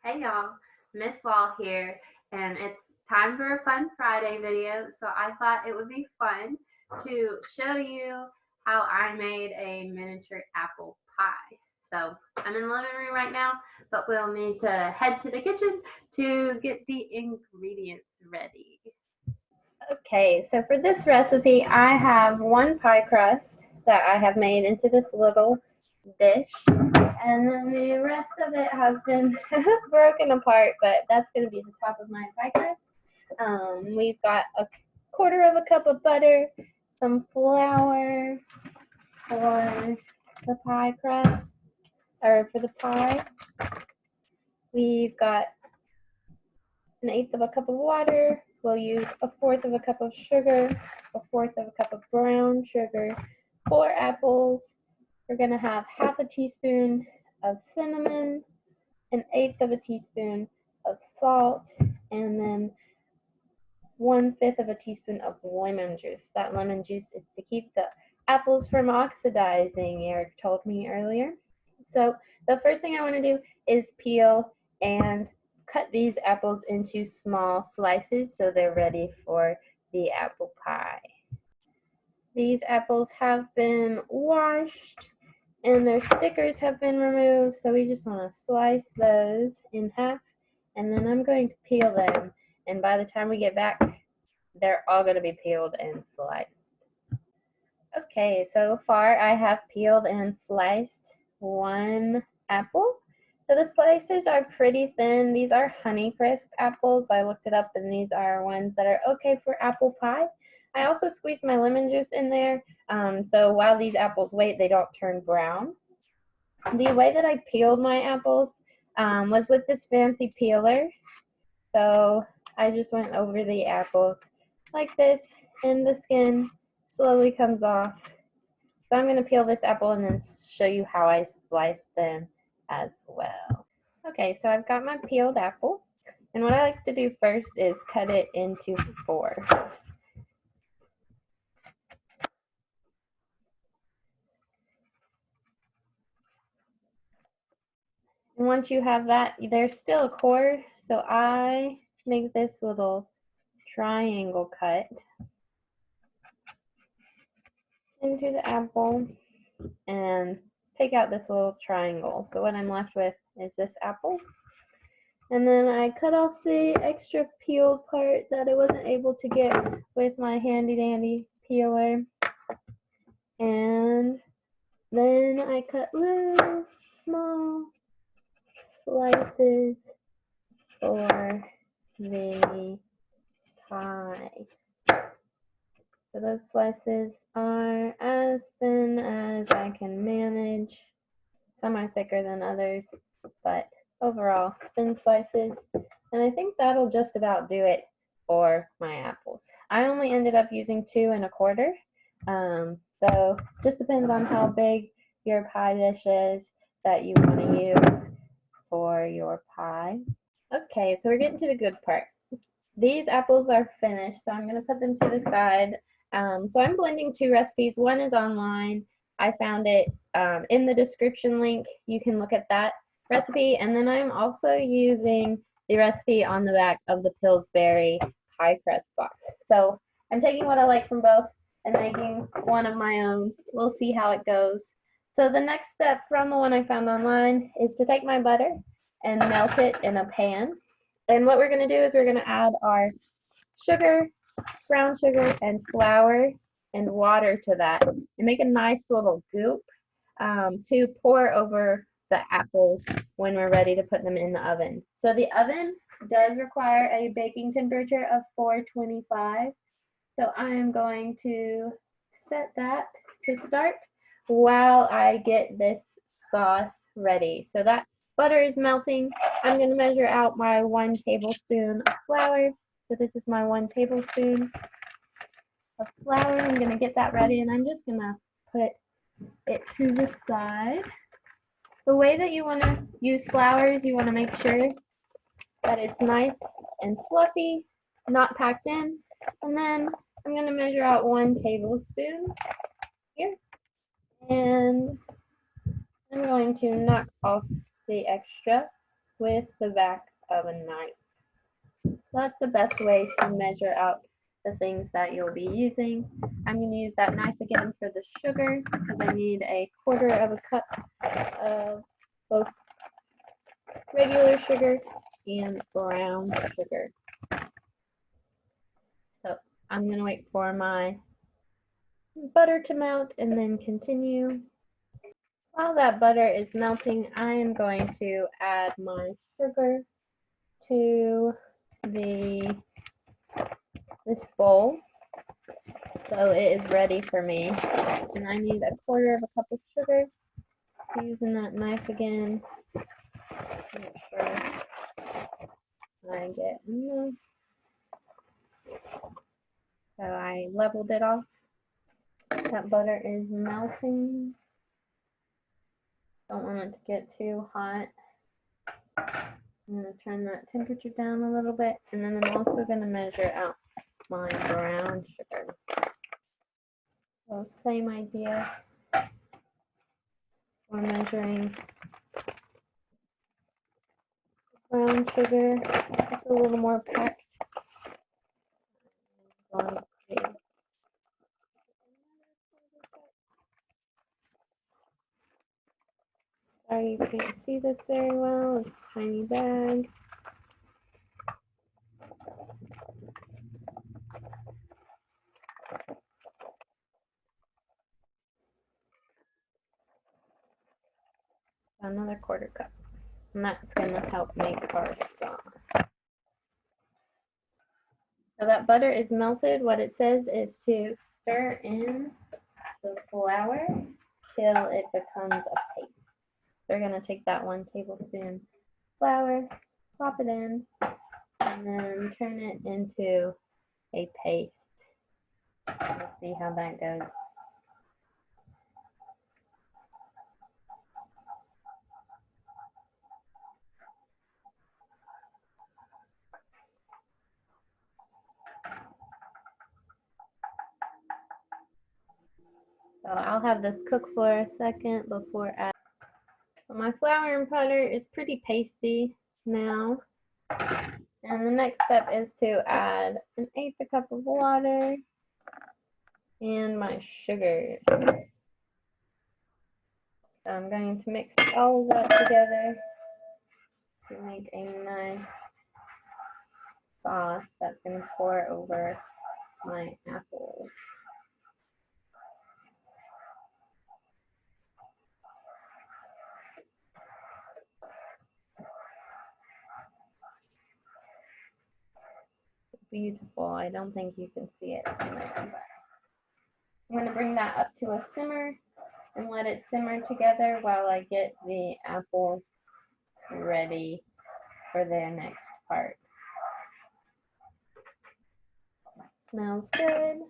Hey y'all, Miss Wall here, and it's time for a fun Friday video. So I thought it would be fun to show you how I made a miniature apple pie. So I'm in the living room right now, but we'll need to head to the kitchen to get the ingredients ready. Okay, so for this recipe, I have one pie crust that I have made into this little dish, and then the rest of it has been broken apart, but that's going to be the top of my pie crust. We've got a quarter of a cup of butter, some flour for the pie crust, or for the pie. We've got an eighth of a cup of water. We'll use a fourth of a cup of sugar, a fourth of a cup of brown sugar, 4 apples. We're going to have half a teaspoon of cinnamon, an eighth of a teaspoon of salt, and then 1/5 of a teaspoon of lemon juice. That lemon juice is to keep the apples from oxidizing, Eric told me earlier. So the first thing I want to do is peel and cut these apples into small slices so they're ready for the apple pie. These apples have been washed and their stickers have been removed, so we just want to slice those in half, and then I'm going to peel them, and by the time we get back, they're all going to be peeled and sliced. Okay, so far I have peeled and sliced one apple. So the slices are pretty thin. These are Honeycrisp apples. I looked it up, and these are ones that are okay for apple pie. I also squeezed my lemon juice in there, so while these apples wait, they don't turn brown. The way that I peeled my apples was with this fancy peeler. So I just went over the apples like this, and the skin slowly comes off. So I'm going to peel this apple and then show you how I sliced them as well. Okay, so I've got my peeled apple, and what I like to do first is cut it into 4. And once you have that, there's still a core, so I make this little triangle cut into the apple and take out this little triangle. So what I'm left with is this apple. And then I cut off the extra peeled part that I wasn't able to get with my handy dandy peeler. And then I cut little small slices for the pie. So those slices are as thin as I can manage. Some are thicker than others, but overall thin slices. And I think that'll just about do it for my apples. I only ended up using 2 1/4. So just depends on how big your pie dish is that you want to use for your pie. Okay, so we're getting to the good part. These apples are finished, so I'm going to put them to the side. So I'm blending 2 recipes. One is online. I found it in the description link. You can look at that recipe. And then I'm also using the recipe on the back of the Pillsbury pie crust box. So I'm taking what I like from both and making one of my own. We'll see how it goes. So the next step from the one I found online is to take my butter and melt it in a pan. And what we're going to do is we're going to add our sugar, brown sugar, and flour and water to that and make a nice little goop to pour over the apples when we're ready to put them in the oven. So the oven does require a baking temperature of 425. So I am going to set that to start while I get this sauce ready. So that butter is melting. I'm going to measure out my 1 tablespoon of flour. So this is my 1 tablespoon of flour. I'm going to get that ready, and I'm just going to put it to the side. The way that you want to use flour is you want to make sure that it's nice and fluffy, not packed in. And then I'm going to measure out 1 tablespoon here. And I'm going to knock off the extra with the back of a knife. That's the best way to measure out the things that you'll be using. I'm going to use that knife again for the sugar because I need 1/4 of a cup of both regular sugar and brown sugar. So I'm going to wait for my butter to melt and then continue. While that butter is melting, I am going to add my sugar to this bowl. So it is ready for me. And I need 1/4 of a cup of sugar. So using that knife again, make sure I get enough. So I leveled it off. That butter is melting. Don't want it to get too hot. I'm going to turn that temperature down a little bit, and then I'm also going to measure out my brown sugar. So same idea. We're measuring brown sugar. It's a little more packed. Sorry you can't see this very well. It's a tiny bag. Another 1/4 cup. And that's going to help make our sauce. So that butter is melted. What it says is to stir in the flour till it becomes a paste. We're going to take that 1 tablespoon flour, plop it in, and then turn it into a paste. Let's see how that goes. So I'll have this cook for a second before adding. So my flour and butter is pretty pasty now. And the next step is to add 1/8 cup of water and my sugar. So I'm going to mix all of that together to make a nice sauce that's going to pour over my apples. Beautiful. I don't think you can see it from there, but I'm going to bring that up to a simmer and let it simmer together while I get the apples ready for their next part. Smells good.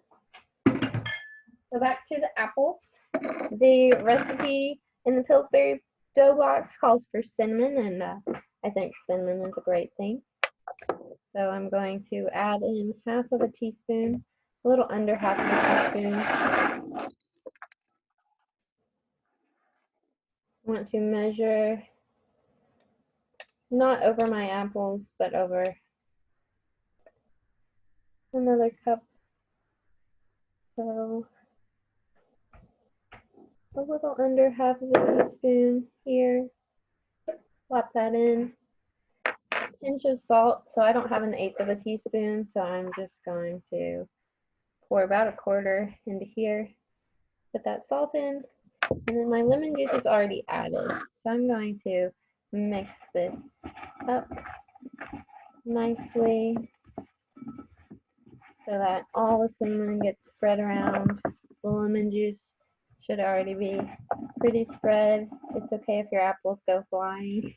So back to the apples. The recipe in the Pillsbury dough box calls for cinnamon, and I think cinnamon is a great thing. So I'm going to add in 1/2 of a teaspoon, a little under 1/2 of a teaspoon. I want to measure not over my apples, but over another cup. So a little under 1/2 of a teaspoon here. Plop that in. Pinch of salt. So I don't have 1/8 of a teaspoon, so I'm just going to pour about 1/4 into here. Put that salt in, and then my lemon juice is already added. So I'm going to mix this up nicely so that all the cinnamon gets spread around. The lemon juice should already be pretty spread. It's okay if your apples go flying.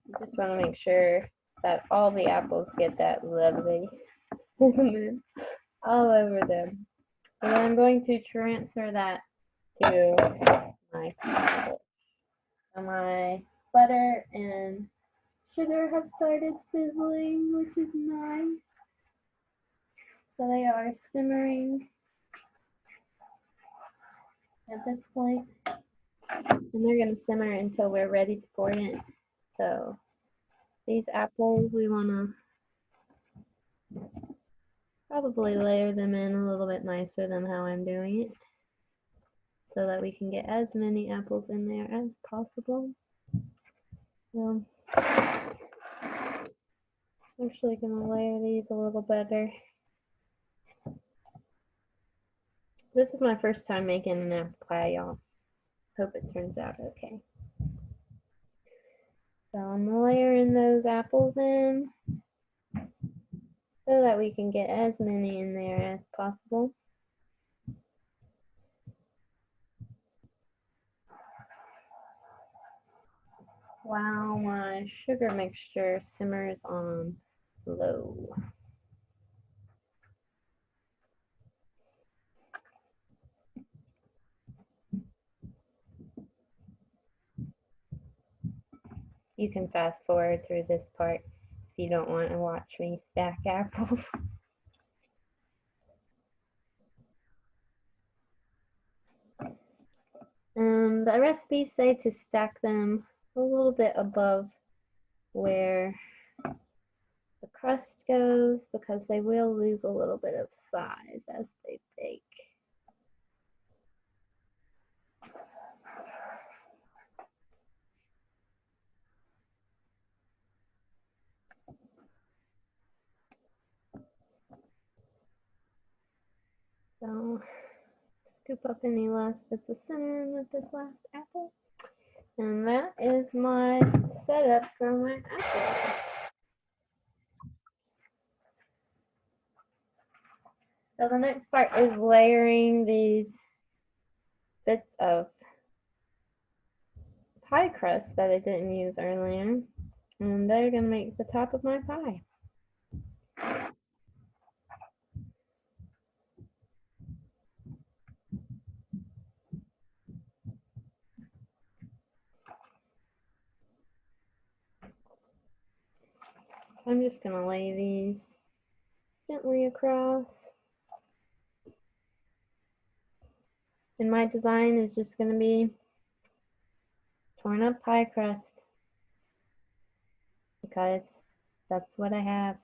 You just want to make sure that all the apples get that lovely cinnamon all over them. And then I'm going to transfer that to my apple. So my butter and sugar have started sizzling, which is nice. So they are simmering at this point. And they're going to simmer until we're ready to pour it in. So These apples, we want to probably layer them in a little bit nicer than how I'm doing it, so that we can get as many apples in there as possible. So I'm actually going to layer these a little better. This is my first time making an apple pie, y'all. Hope it turns out okay. So I'm layering those apples in so that we can get as many in there as possible. While my sugar mixture simmers on low. You can fast forward through this part if you don't want to watch me stack apples. The recipes say to stack them a little bit above where the crust goes because they will lose a little bit of size as they bake. So scoop up any last bits of cinnamon with this last apple. And that is my setup for my apple. So the next part is layering these bits of pie crust that I didn't use earlier. And they're going to make the top of my pie. I'm just going to lay these gently across. And my design is just going to be torn up pie crust because that's what I have.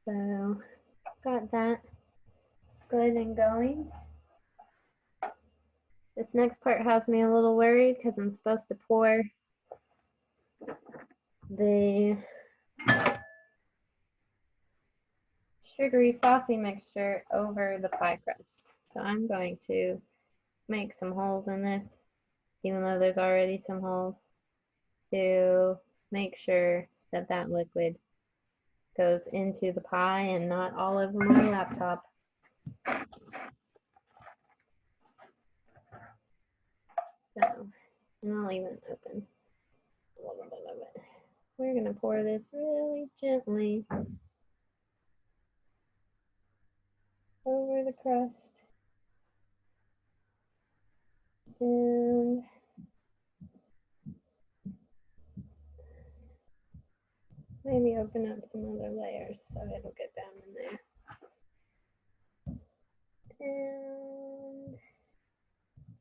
So got that good and going. This next part has me a little worried because I'm supposed to pour the sugary saucy mixture over the pie crust. So I'm going to make some holes in this, even though there's already some holes, to make sure that that liquid goes into the pie and not all over my laptop. So, and I'll even open a little bit of it. We're going to pour this really gently over the crust. And maybe open up some other layers so it'll get down in there. And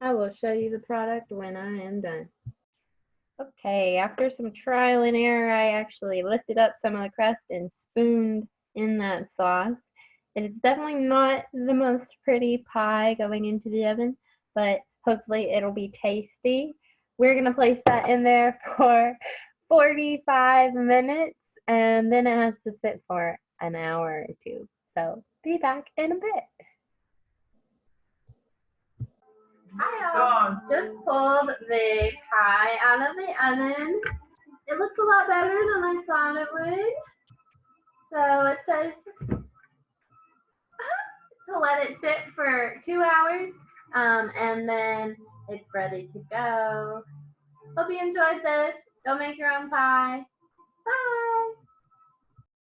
I will show you the product when I am done. Okay, after some trial and error, I actually lifted up some of the crust and spooned in that sauce. It is definitely not the most pretty pie going into the oven, but hopefully it'll be tasty. We're going to place that in there for 45 minutes, and then it has to sit for an hour or two. So be back in a bit. Hi y'all, just pulled the pie out of the oven. It looks a lot better than I thought it would. So it says to let it sit for 2 hours, and then it's ready to go. Hope you enjoyed this. Go make your own pie. Bye.